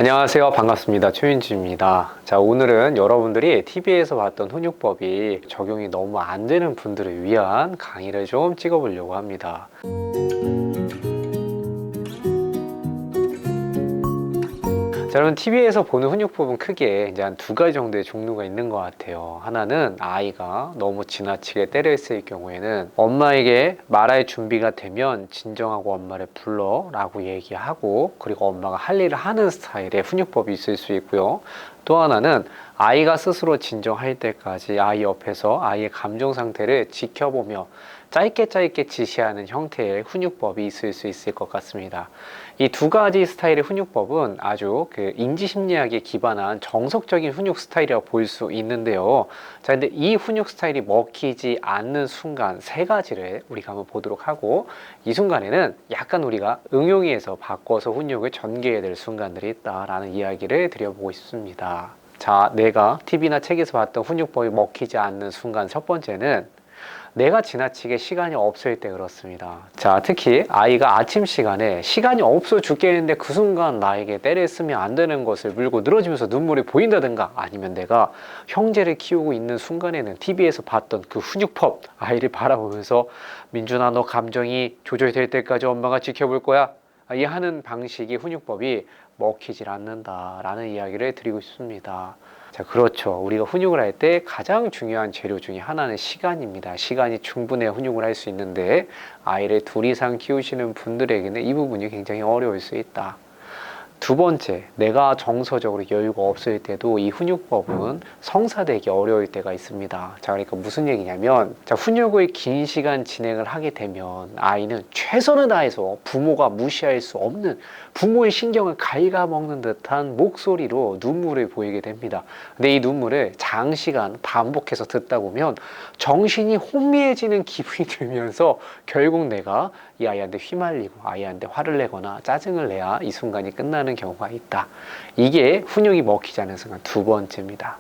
안녕하세요. 반갑습니다. 최윤주입니다. 자, 오늘은 여러분들이 TV에서 봤던 훈육법이 적용이 너무 안 되는 분들을 위한 강의를 좀 찍어보려고 합니다. 자, 여러분 TV에서 보는 훈육법은 크게 이제 한 두 가지 정도의 종류가 있는 것 같아요. 하나는 아이가 너무 지나치게 때렸을 경우에는 엄마에게 말할 준비가 되면 진정하고 엄마를 불러 라고 얘기하고, 그리고 엄마가 할 일을 하는 스타일의 훈육법이 있을 수 있고요. 또 하나는 아이가 스스로 진정할 때까지 아이 옆에서 아이의 감정 상태를 지켜보며 짧게 지시하는 형태의 훈육법이 있을 수 있을 것 같습니다. 이 두 가지 스타일의 훈육법은 아주 인지심리학에 기반한 정석적인 훈육 스타일이라고 볼 수 있는데요. 자, 근데 이 훈육 스타일이 먹히지 않는 순간 세 가지를 우리가 한번 보도록 하고, 이 순간에는 약간 우리가 응용해서 바꿔서 훈육을 전개해야 될 순간들이 있다라는 이야기를 드려보고 싶습니다. 자, 내가 TV나 책에서 봤던 훈육법이 먹히지 않는 순간 첫 번째는 내가 지나치게 시간이 없을 때 그렇습니다. 자, 특히 아이가 아침 시간에 시간이 없어 죽겠는데 그 순간 나에게 때를 쓰면 안 되는 것을 물고 늘어지면서 눈물이 보인다든가, 아니면 내가 형제를 키우고 있는 순간에는 TV에서 봤던 그 훈육법, 아이를 바라보면서 민준아, 너 감정이 조절될 때까지 엄마가 지켜볼 거야, 이 하는 방식의 훈육법이 먹히질 않는다라는 이야기를 드리고 싶습니다. 자, 그렇죠. 우리가 훈육을 할 때 가장 중요한 재료 중에 하나는 시간입니다. 시간이 충분해야 훈육을 할 수 있는데, 아이를 둘 이상 키우시는 분들에게는 이 부분이 굉장히 어려울 수 있다. 두 번째, 내가 정서적으로 여유가 없을 때도 이 훈육법은 성사되기 어려울 때가 있습니다. 자, 그러니까 무슨 얘기냐면, 자, 훈육을 긴 시간 진행을 하게 되면 아이는 최선을 다해서 부모가 무시할 수 없는, 부모의 신경을 갉아먹는 듯한 목소리로 눈물을 보이게 됩니다. 근데 이 눈물을 장시간 반복해서 듣다 보면 정신이 혼미해지는 기분이 들면서 결국 내가 이 아이한테 휘말리고 아이한테 화를 내거나 짜증을 내야 이 순간이 끝나는 경우가 있다. 이게 훈육이 먹히지 않는 순간 두 번째입니다.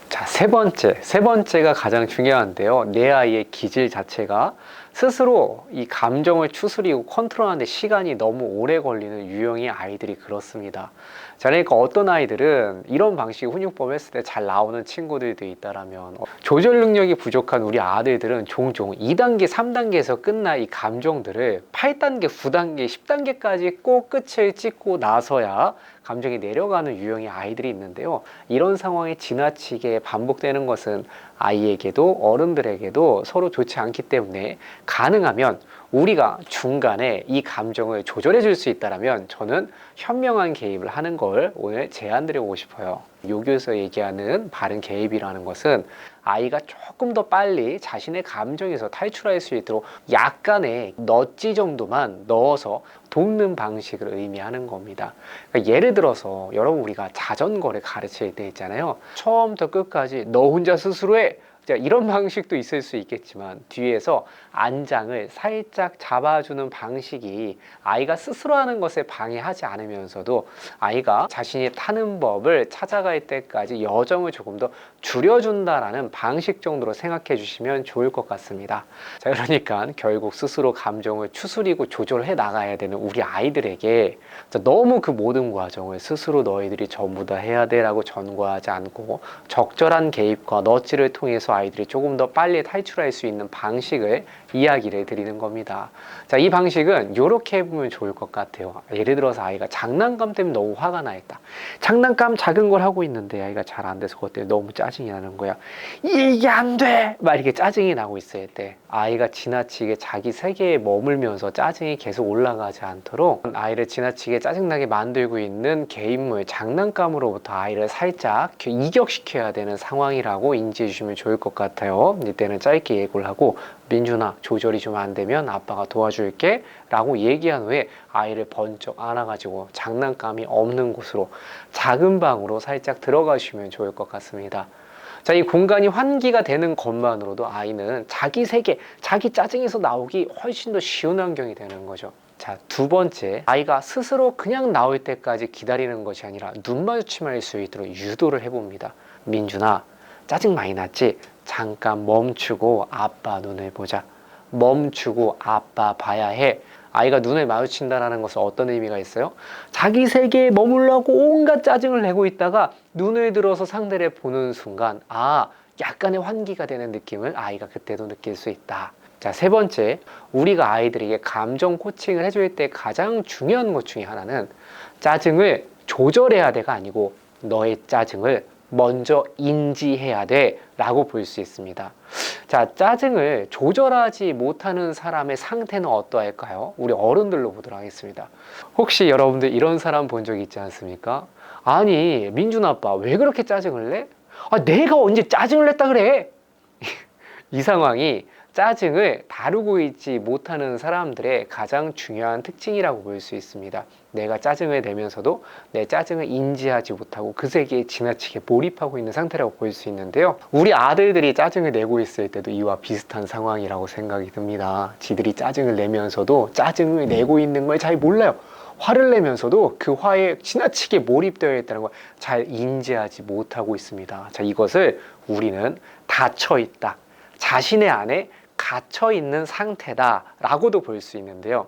자, 세 번째가 가장 중요한데요. 내 아이의 기질 자체가 스스로 이 감정을 추스리고 컨트롤하는데 시간이 너무 오래 걸리는 유형의 아이들이 그렇습니다. 자, 그러니까 어떤 아이들은 이런 방식의 훈육법 했을 때 잘 나오는 친구들도 있다라면, 조절 능력이 부족한 우리 아들들은 종종 2단계, 3단계에서 끝나 이 감정들을 8단계, 9단계, 10단계까지 꼭 끝을 찍고 나서야 감정이 내려가는 유형의 아이들이 있는데요. 이런 상황이 지나치게 반복되는 것은 아이에게도 어른들에게도 서로 좋지 않기 때문에, 가능하면 우리가 중간에 이 감정을 조절해 줄 수 있다면 저는 현명한 개입을 하는 걸 오늘 제안드리고 싶어요. 요교에서 얘기하는 바른 개입이라는 것은 아이가 조금 더 빨리 자신의 감정에서 탈출할 수 있도록 약간의 넛지 정도만 넣어서 돕는 방식을 의미하는 겁니다. 그러니까 예를 들어서 여러분, 우리가 자전거를 가르칠 때 있잖아요. 처음부터 끝까지 너 혼자 스스로 해, 이런 방식도 있을 수 있겠지만, 뒤에서 안장을 살짝 잡아주는 방식이 아이가 스스로 하는 것에 방해하지 않으면서도 아이가 자신이 타는 법을 찾아갈 때까지 여정을 조금 더 줄여준다라는 방식 정도로 생각해 주시면 좋을 것 같습니다. 자, 그러니까 결국 스스로 감정을 추스리고 조절해 나가야 되는 우리 아이들에게 너무 그 모든 과정을 스스로 너희들이 전부 다 해야 돼 라고 전구하지 않고, 적절한 개입과 너치를 통해서 아이들이 조금 더 빨리 탈출할 수 있는 방식을 이야기를 드리는 겁니다. 자, 이 방식은 이렇게 해보면 좋을 것 같아요. 예를 들어서 아이가 장난감 때문에 너무 화가 나 있다. 장난감 작은 걸 하고 있는데 아이가 잘 안 돼서 그것 때문에 너무 짜증이 나는 거야. 이게 안 돼! 막 이렇게 짜증이 나고 있을 때, 아이가 지나치게 자기 세계에 머물면서 짜증이 계속 올라가지 않도록 아이를 지나치게 짜증나게 만들고 있는 개인물, 장난감으로부터 아이를 살짝 이격시켜야 되는 상황이라고 인지해 주시면 좋을 것 같아요. 이때는 짧게 예고를 하고, 민준아, 조절이 좀 안 되면 아빠가 도와줄게 라고 얘기한 후에 아이를 번쩍 안아가지고 장난감이 없는 곳으로, 작은 방으로 살짝 들어가시면 좋을 것 같습니다. 자, 이 공간이 환기가 되는 것만으로도 아이는 자기 세계, 자기 짜증에서 나오기 훨씬 더 쉬운 환경이 되는 거죠. 자, 두 번째, 아이가 스스로 그냥 나올 때까지 기다리는 것이 아니라 눈 마주치면 할 수 있도록 유도를 해봅니다. 민준아, 짜증 많이 났지? 잠깐 멈추고 아빠 눈을 보자. 멈추고 아빠 봐야 해. 아이가 눈을 마주친다는 것은 어떤 의미가 있어요? 자기 세계에 머물러고 온갖 짜증을 내고 있다가 눈을 들어서 상대를 보는 순간 약간의 환기가 되는 느낌을 아이가 그때도 느낄 수 있다. 자, 세 번째, 우리가 아이들에게 감정 코칭을 해줄 때 가장 중요한 것 중에 하나는 짜증을 조절해야 돼가 아니고 너의 짜증을 먼저 인지해야 돼 라고 볼 수 있습니다. 자, 짜증을 조절하지 못하는 사람의 상태는 어떠할까요? 우리 어른들로 보도록 하겠습니다. 혹시 여러분들 이런 사람 본 적 있지 않습니까? 아니, 민준 아빠 왜 그렇게 짜증을 내? 내가 언제 짜증을 냈다 그래? 이 상황이 짜증을 다루고 있지 못하는 사람들의 가장 중요한 특징이라고 볼 수 있습니다. 내가 짜증을 내면서도 내 짜증을 인지하지 못하고 그 세계에 지나치게 몰입하고 있는 상태라고 볼 수 있는데요. 우리 아들들이 짜증을 내고 있을 때도 이와 비슷한 상황이라고 생각이 듭니다. 지들이 짜증을 내면서도 짜증을 내고 있는 걸 잘 몰라요. 화를 내면서도 그 화에 지나치게 몰입되어 있다는 걸 잘 인지하지 못하고 있습니다. 자, 이것을 우리는 닫혀 있다. 자신의 안에 갇혀 있는 상태다라고도 볼 수 있는데요.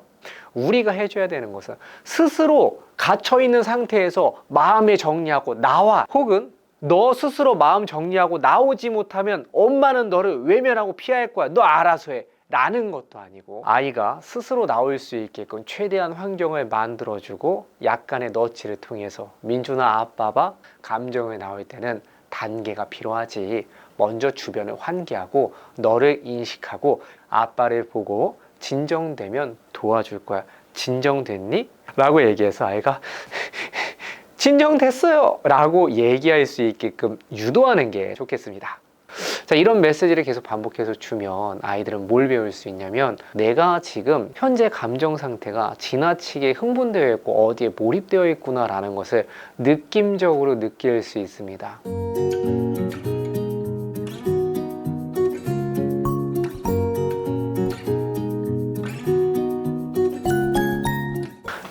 우리가 해줘야 되는 것은 스스로 갇혀 있는 상태에서 마음을 정리하고 나와, 혹은 너 스스로 마음 정리하고 나오지 못하면 엄마는 너를 외면하고 피할 거야. 너 알아서 해. 라는 것도 아니고 아이가 스스로 나올 수 있게끔 최대한 환경을 만들어주고 약간의 너치를 통해서 민준아 아빠가 감정을 나올 때는 단계가 필요하지. 먼저 주변을 환기하고 너를 인식하고 아빠를 보고 진정되면 도와줄 거야. 진정됐니? 라고 얘기해서 아이가 진정됐어요! 라고 얘기할 수 있게끔 유도하는 게 좋겠습니다. 자, 이런 메시지를 계속 반복해서 주면 아이들은 뭘 배울 수 있냐면 내가 지금 현재 감정 상태가 지나치게 흥분되어 있고 어디에 몰입되어 있구나 라는 것을 느낌적으로 느낄 수 있습니다.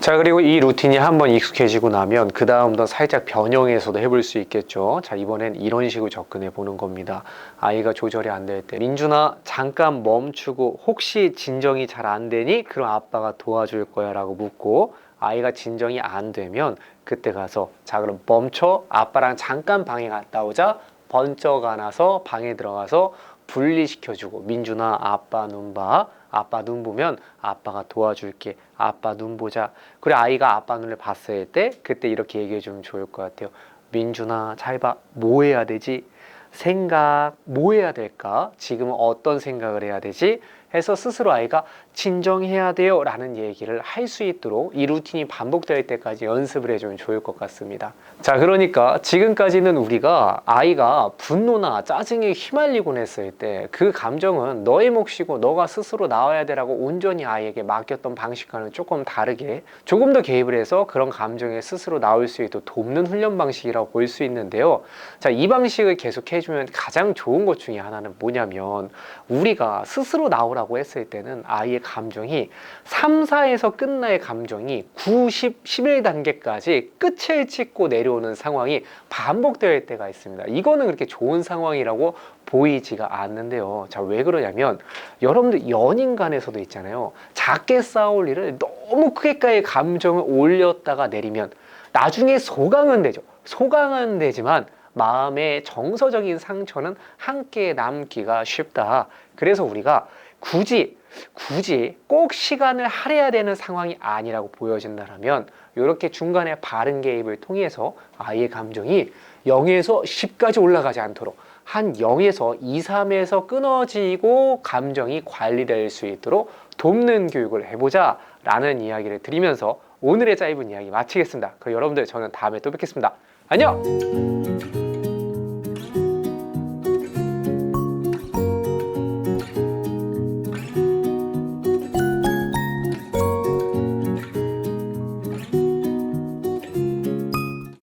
자, 그리고 이 루틴이 한번 익숙해지고 나면 그 다음부터 살짝 변형해서도 해볼 수 있겠죠. 자, 이번엔 이런 식으로 접근해 보는 겁니다. 아이가 조절이 안 될 때 민준아 잠깐 멈추고 혹시 진정이 잘 안 되니? 그럼 아빠가 도와줄 거야 라고 묻고 아이가 진정이 안 되면 그때 가서 자 그럼 멈춰, 아빠랑 잠깐 방에 갔다 오자. 번쩍 안아서 방에 들어가서 분리시켜주고 민준아 아빠 눈 봐. 아빠 눈 보면 아빠가 도와줄게. 아빠 눈 보자. 그래, 아이가 아빠 눈을 봤을 때 그때 이렇게 얘기해 주면 좋을 것 같아요. 민준아 잘 봐. 뭐 해야 되지? 생각 뭐 해야 될까? 지금은 어떤 생각을 해야 되지? 해서 스스로 아이가 진정해야 돼요 라는 얘기를 할 수 있도록 이 루틴이 반복될 때까지 연습을 해주면 좋을 것 같습니다. 자, 그러니까 지금까지는 우리가 아이가 분노나 짜증에 휘말리곤 했을 때 그 감정은 너의 몫이고 너가 스스로 나와야 되라고 온전히 아이에게 맡겼던 방식과는 조금 다르게 조금 더 개입을 해서 그런 감정에 스스로 나올 수 있도록 돕는 훈련 방식이라고 볼 수 있는데요. 자, 이 방식을 계속 해주면 가장 좋은 것 중에 하나는 뭐냐면 우리가 스스로 나오라고 했을 때는 아이의 감정이 3, 4에서 끝나의 감정이 9, 10, 11단계까지 끝을 찍고 내려오는 상황이 반복될 때가 있습니다. 이거는 그렇게 좋은 상황이라고 보이지가 않는데요. 자, 왜 그러냐면 여러분들 연인 간에서도 있잖아요. 작게 싸울 일을 너무 크게까지 감정을 올렸다가 내리면 나중에 소강은 되죠. 소강은 되지만 마음의 정서적인 상처는 함께 남기가 쉽다. 그래서 우리가 굳이 꼭 시간을 할애해야 되는 상황이 아니라고 보여진다면 이렇게 중간에 바른 개입을 통해서 아이의 감정이 0에서 10까지 올라가지 않도록 한 0에서 2, 3에서 끊어지고 감정이 관리될 수 있도록 돕는 교육을 해보자 라는 이야기를 드리면서 오늘의 짧은 이야기 마치겠습니다. 그럼 여러분들 저는 다음에 또 뵙겠습니다. 안녕!